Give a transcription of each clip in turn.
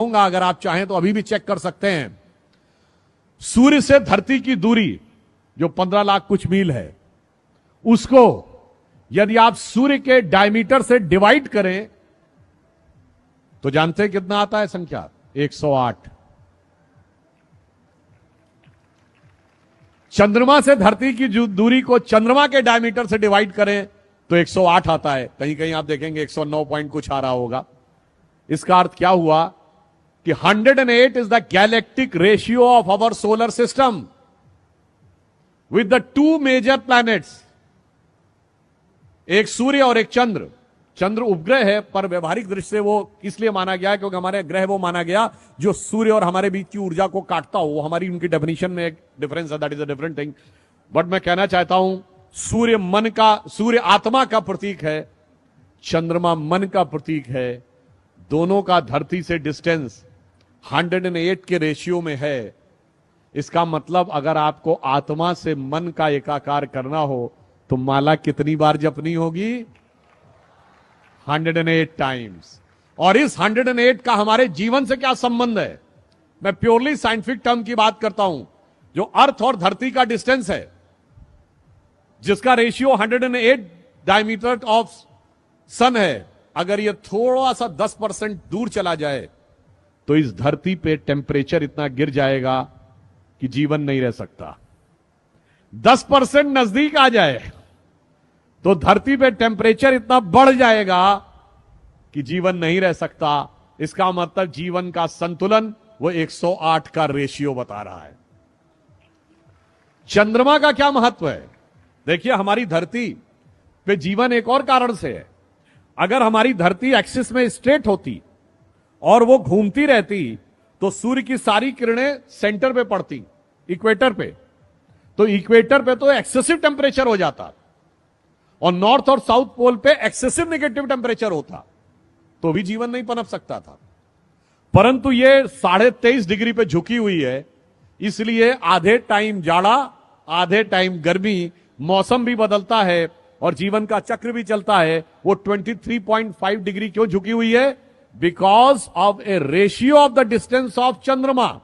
अगर आप चाहें तो अभी भी चेक कर सकते हैं। सूर्य से धरती की दूरी जो 15 लाख कुछ मील है, उसको यदि आप सूर्य के डायमीटर से डिवाइड करें तो जानते हैं कितना आता है संख्या? 108। चंद्रमा से धरती की दूरी को चंद्रमा के डायमीटर से डिवाइड करें तो 108 आता है। कहीं कहीं आप देखेंगे 109 पॉइंट कुछ आ रहा होगा। इसका अर्थ क्या हुआ कि 108 is the galactic ratio of our solar system with the two major planets, एक सूर्य और एक चंद्र। चंद्र उपग्रह है, पर व्यवहारिक दृष्टि से वो इसलिए माना गया क्योंकि हमारे ग्रह वो माना गया जो सूर्य और हमारे बीच की ऊर्जा को काटता हो। वो हमारी उनकी डेफिनेशन में एक डिफरेंस है, that is a different thing. But मैं कहना चाहता हूं, सूर्य आत्मा का प्रतीक है, चंद्रमा मन का प्रतीक है। दोनों का धरती से डिस्टेंस 108 के रेशियो में है। इसका मतलब अगर आपको आत्मा से मन का एकाकार करना हो तो माला कितनी बार जपनी होगी? 108 टाइम्स। और इस 108 का हमारे जीवन से क्या संबंध है? मैं प्योरली साइंटिफिक टर्म की बात करता हूं। जो अर्थ और धरती का डिस्टेंस है, जिसका रेशियो 108 डायमीटर ऑफ सन है, अगर यह थोड़ा सा 10% दूर चला जाए तो इस धरती पे टेम्परेचर इतना गिर जाएगा कि जीवन नहीं रह सकता। 10% नजदीक आ जाए तो धरती पे टेम्परेचर इतना बढ़ जाएगा कि जीवन नहीं रह सकता। इसका मतलब जीवन का संतुलन वो 108 का रेशियो बता रहा है। चंद्रमा का क्या महत्व है? देखिए, हमारी धरती पे जीवन एक और कारण से है। अगर हमारी धरती एक्सिस में स्ट्रेट होती और वो घूमती रहती तो सूर्य की सारी किरणें सेंटर पे पड़ती, इक्वेटर पे। तो इक्वेटर पे तो एक्सेसिव टेम्परेचर हो जाता और नॉर्थ और साउथ पोल पे एक्सेसिव नेगेटिव टेम्परेचर होता, तो भी जीवन नहीं पनप सकता था। परंतु ये 23.5 डिग्री पे झुकी हुई है, इसलिए आधे टाइम जाड़ा, आधे टाइम गर्मी, मौसम भी बदलता है और जीवन का चक्र भी चलता है। वो 23.5 डिग्री क्यों झुकी हुई है? Because of A ratio of the distance of चंद्रमा।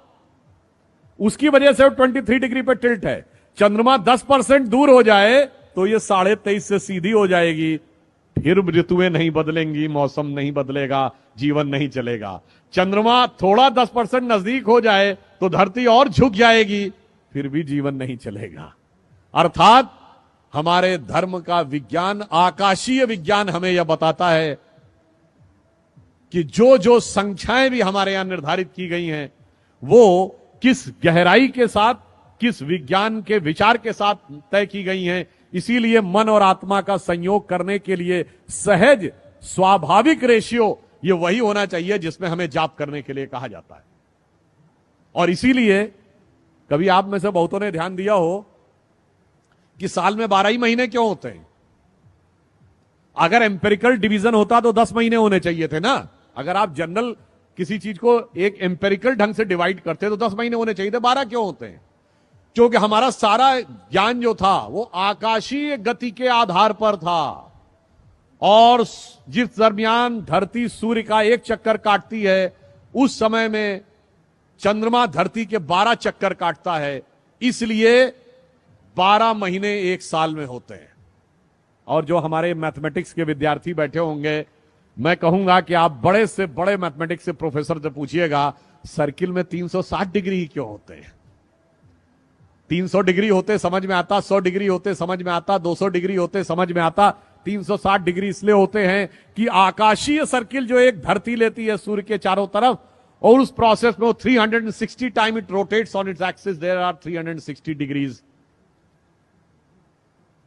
उसकी वजह से वो 23 डिग्री पे टिल्ट है। चंद्रमा 10% दूर हो जाए तो ये 23.5 से सीधी हो जाएगी। फिर ऋतुएं नहीं बदलेंगी, मौसम नहीं बदलेगा, जीवन नहीं चलेगा। चंद्रमा थोड़ा 10% नजदीक हो जाए तो धरती और झुक जाएगी, फिर भी जीवन नहीं चलेगा। अर्थात हमारे धर्म का विज्ञान, आकाशीय विज्ञान हमें यह बताता है कि जो जो संख्याएं भी हमारे यहां निर्धारित की गई हैं, वो किस गहराई के साथ, किस विज्ञान के विचार के साथ तय की गई हैं। इसीलिए मन और आत्मा का संयोग करने के लिए सहज स्वाभाविक रेशियो ये वही होना चाहिए जिसमें हमें जाप करने के लिए कहा जाता है। और इसीलिए कभी आप में से बहुतों ने ध्यान दिया हो कि साल में 12 ही महीने क्यों होते हैं? अगर एम्पेरिकल डिवीजन होता तो 10 महीने होने चाहिए थे ना। अगर आप जनरल किसी चीज को एक एम्पेरिकल ढंग से डिवाइड करते तो 10 महीने होने चाहिए थे। 12 क्यों होते हैं? क्योंकि हमारा सारा ज्ञान जो था वो आकाशीय गति के आधार पर था। और जिस दरमियान धरती सूर्य का एक चक्कर काटती है, उस समय में चंद्रमा धरती के 12 चक्कर काटता है। इसलिए 12 महीने एक साल में होते हैं। और जो हमारे मैथमेटिक्स के विद्यार्थी बैठे होंगे, मैं कहूंगा कि आप बड़े से बड़े मैथमेटिक्स के प्रोफेसर से पूछिएगा, सर्किल में 360 डिग्री ही क्यों होते हैं? 300 डिग्री होते समझ में आता, 100 डिग्री होते समझ में आता, 200 डिग्री होते समझ में आता। 360 डिग्री इसलिए होते हैं कि आकाशीय सर्किल जो एक धरती लेती है सूर्य के चारों तरफ, और उस प्रोसेस में वो 360 time it rotates on its axis, there are 360 degrees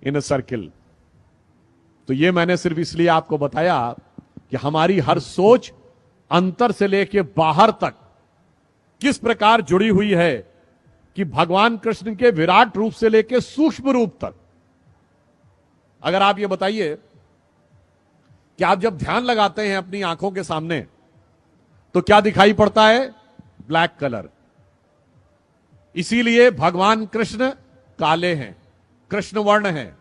in a circle. तो ये मैंने सिर्फ इसलिए आपको बताया कि हमारी हर सोच अंतर से लेके बाहर तक किस प्रकार जुड़ी हुई है कि भगवान कृष्ण के विराट रूप से लेके सूक्ष्म रूप तक। अगर आप ये बताइए कि आप जब ध्यान लगाते हैं अपनी आंखों के सामने तो क्या दिखाई पड़ता है? Black colour. इसीलिए भगवान कृष्ण काले हैं, कृष्ण वर्ण हैं।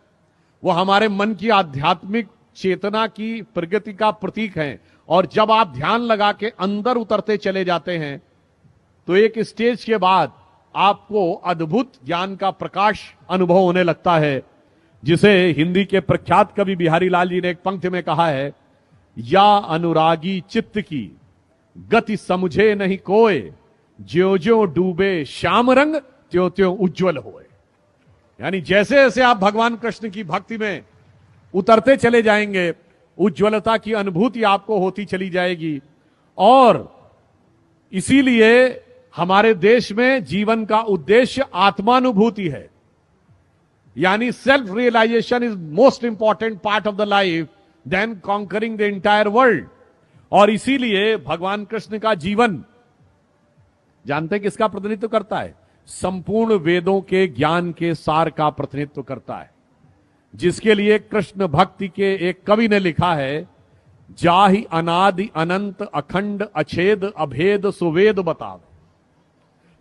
वो हमारे मन की आध्यात्मिक चेतना की प्रगति का प्रतीक हैं और जब आप ध्यान लगा के अंदर उतरते चले जाते हैं तो एक स्टेज के बाद आपको अद्भुत ज्ञान का प्रकाश अनुभव होने लगता है, जिसे हिंदी के प्रख्यात कवि बिहारी लाल जी ने एक पंक्ति में कहा है, या अनुरागी चित्त की गति समझे नहीं कोय, ज्यो ज्यो डूबे श्याम रंग त्यों त्यों उज्जवल होए। यानी जैसे जैसे आप भगवान कृष्ण की भक्ति में उतरते चले जाएंगे, उज्ज्वलता की अनुभूति आपको होती चली जाएगी। और इसीलिए हमारे देश में जीवन का उद्देश्य आत्मानुभूति है, यानी self realization is most important part of the life then conquering the entire world. और इसीलिए भगवान कृष्ण का जीवन जानते हैं किसका प्रतिनिधित्व करता है? संपूर्ण वेदों के ज्ञान के सार का प्रतिनिधित्व करता है, जिसके लिए कृष्ण भक्ति के एक कवि ने लिखा है, जाहि अनादि अनंत अखंड अछेद अभेद सुवेद बतावे,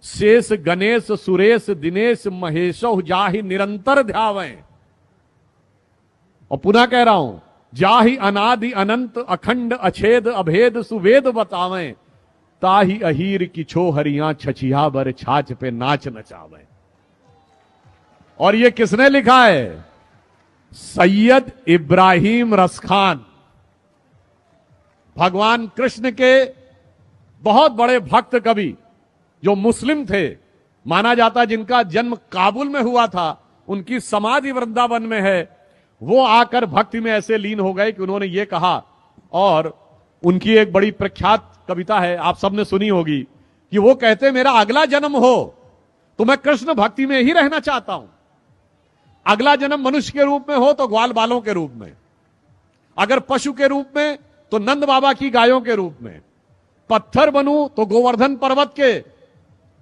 शेष गणेश सुरेश दिनेश महेशो जाहि निरंतर ध्यावें। और पुनः कह रहा हूं, जाहि अनादि अनंत अखंड अछेद अभेद सुवेद बतावें, ताहि अहीर की छो हरियां छछिया बर छाछ पे नाच नचावें। और ये किसने लिखा है? सैयद इब्राहिम रसखान, भगवान कृष्ण के बहुत बड़े भक्त कवि, जो मुस्लिम थे, माना जाता जिनका जन्म काबुल में हुआ था, उनकी समाधि वृंदावन में है। वो आकर भक्ति में ऐसे लीन हो गए कि उन्होंने ये कहा, और उनकी एक बड़ी प्रख्यात कविता है, आप सबने सुनी होगी, कि वो कहते मेरा अगला जन्म हो तो मैं कृष्ण भक्ति में ही रहना चाहता हूं। अगला जन्म मनुष्य के रूप में हो तो ग्वाल बालों के रूप में, अगर पशु के रूप में तो नंद बाबा की गायों के रूप में, पत्थर बनूं तो गोवर्धन पर्वत के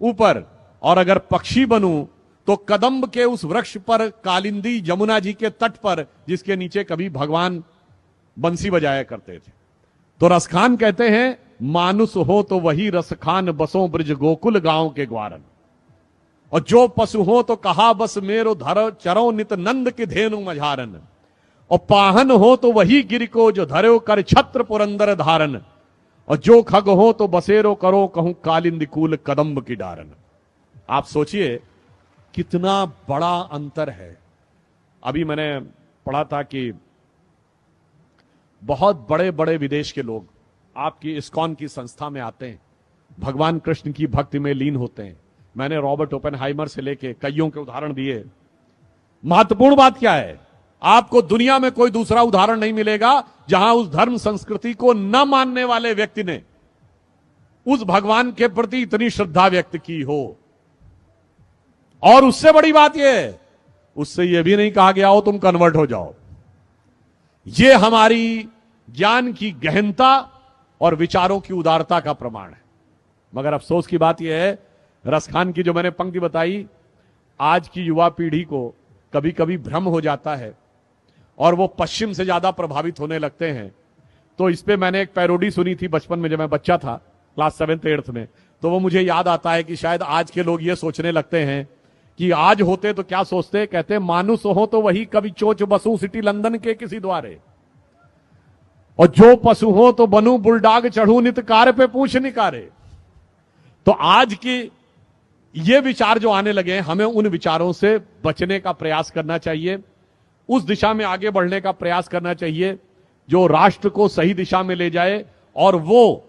ऊपर, और अगर पक्षी बनूं तो कदम्ब के उस वृक्ष पर, कालिंदी यमुना जी के तट पर, जिसके नीचे कभी भगवान बंसी बजाया करते थे। तो रसखान कहते हैं, मानुष हो तो वही रसखान बसों ब्रज गोकुल गांव के ग्वारन, और जो पशु हो तो कहा बस मेरो धरो चरो नित नंद की धेनु मझारन, और पाहन हो तो वही गिर को जो धरो कर छत्र पुरंदर धारन, और जो खग हो तो बसेरो करो कहूं कालिंदी कूल कदम्ब की डारन। आप सोचिए कितना बड़ा अंतर है। अभी मैंने पढ़ा था कि बहुत बड़े बड़े विदेश के लोग आपकी इस्कॉन की संस्था में आते हैं, भगवान कृष्ण की भक्ति में लीन होते हैं। मैंने रॉबर्ट ओपेनहाइमर से लेके कईयों के उदाहरण दिए। महत्वपूर्ण बात क्या है? आपको दुनिया में कोई दूसरा उदाहरण नहीं मिलेगा जहां उस धर्म संस्कृति को न मानने वाले व्यक्ति ने उस भगवान के प्रति इतनी श्रद्धा व्यक्त की हो। और उससे बड़ी बात यह है, उससे यह भी नहीं कहा गया हो तुम कन्वर्ट हो जाओ। यह हमारी ज्ञान की गहनता और विचारों की उदारता का प्रमाण है। मगर अफसोस की बात यह है, रसखान की जो मैंने पंक्ति बताई, आज की युवा पीढ़ी को कभी कभी भ्रम हो जाता है और वो पश्चिम से ज्यादा प्रभावित होने लगते हैं। तो इस पे मैंने एक पैरोडी सुनी थी बचपन में, जब मैं बच्चा था, क्लास 7th 8th में। तो वो मुझे याद आता है कि शायद आज के लोग ये सोचने लगते हैं कि आज होते तो क्या सोचते, कहते मानुष हो तो वही कभी चोच बसू सिटी लंदन के किसी द्वारे, और जो पशु हो तो बनू बुलडॉग चढ़ू नित कार पे पूछ निकारे। तो आज की ये विचार जो आने लगे हैं, हमें उन विचारों से बचने का प्रयास करना चाहिए, उस दिशा में आगे बढ़ने का प्रयास करना चाहिए जो राष्ट्र को सही दिशा में ले जाए, और वो